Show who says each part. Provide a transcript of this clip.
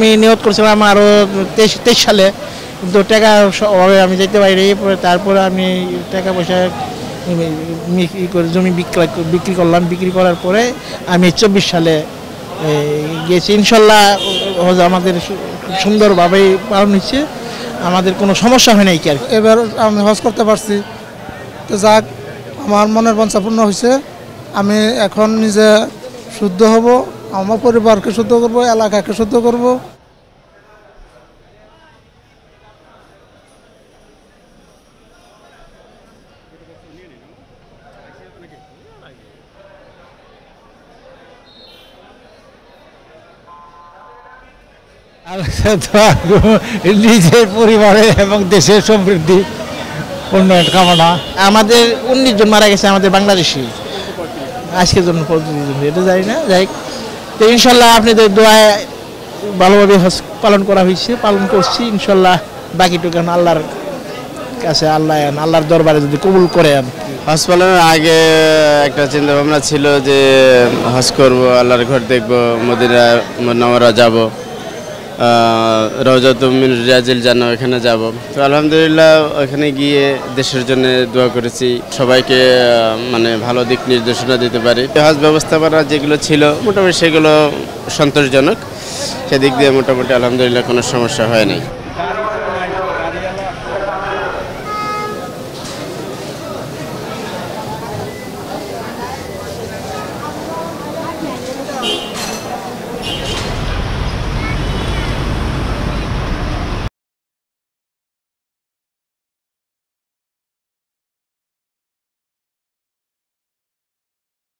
Speaker 1: আমি নিয়ত করছিলাম আরও 23 সালে, কিন্তু টাকা অভাবে আমি যেতে পারি। তারপরে আমি টাকা পয়সা জমি বিক্রি করলাম। বিক্রি করার পরে আমি 24 সালে গেছি। ইনশাল্লাহ হজ আমাদের খুব সুন্দরভাবেই পালন হচ্ছে, আমাদের কোনো সমস্যা হয় নাই কি আর।
Speaker 2: এবার আমি হজ করতে পারছি, তো যাক আমার মনের বাঞ্ছা পূর্ণ হয়েছে। আমি এখন নিজে শুদ্ধ হব, আমার পরিবারকে শুদ্ধ করব, এলাকাকে শুদ্ধ করব।
Speaker 3: নিজের পরিবারে এবং দেশের সমৃদ্ধি উন্নয়ন কামনা।
Speaker 1: আমাদের 19 জন মারা গেছে আমাদের বাংলাদেশি আজকের জন্য, এটা জানি না। যাই তো ইনশাল্লাহ আপনাদের দোয়ায় ভালোভাবে হজ পালন করা হয়েছে, পালন করছি ইনশাল্লাহ। বাকিটুকু আল্লাহর কাছে, আল্লাহর দরবারে যদি কবুল করে।
Speaker 4: হজ পালনের আগে একটা চিন্তা ভাবনা ছিল যে হজ করব, আল্লাহর ঘর দেখব, মদিনা মুনাওয়ারা যাব, রওজাতুম মিন রিয়াজিল জান্নাহ, এখানে যাব। তো আলহামদুলিল্লাহ ওখানে গিয়ে দেশের জন্য দোয়া করেছি, সবাইকে মানে ভালো দিক নির্দেশনা দিতে পারি। হজ ব্যবস্থাপনা যেগুলো ছিল মোটামুটি সেগুলো সন্তোষজনক, সেদিক দিয়ে মোটামুটি আলহামদুলিল্লাহ কোনো সমস্যা হয় নাই।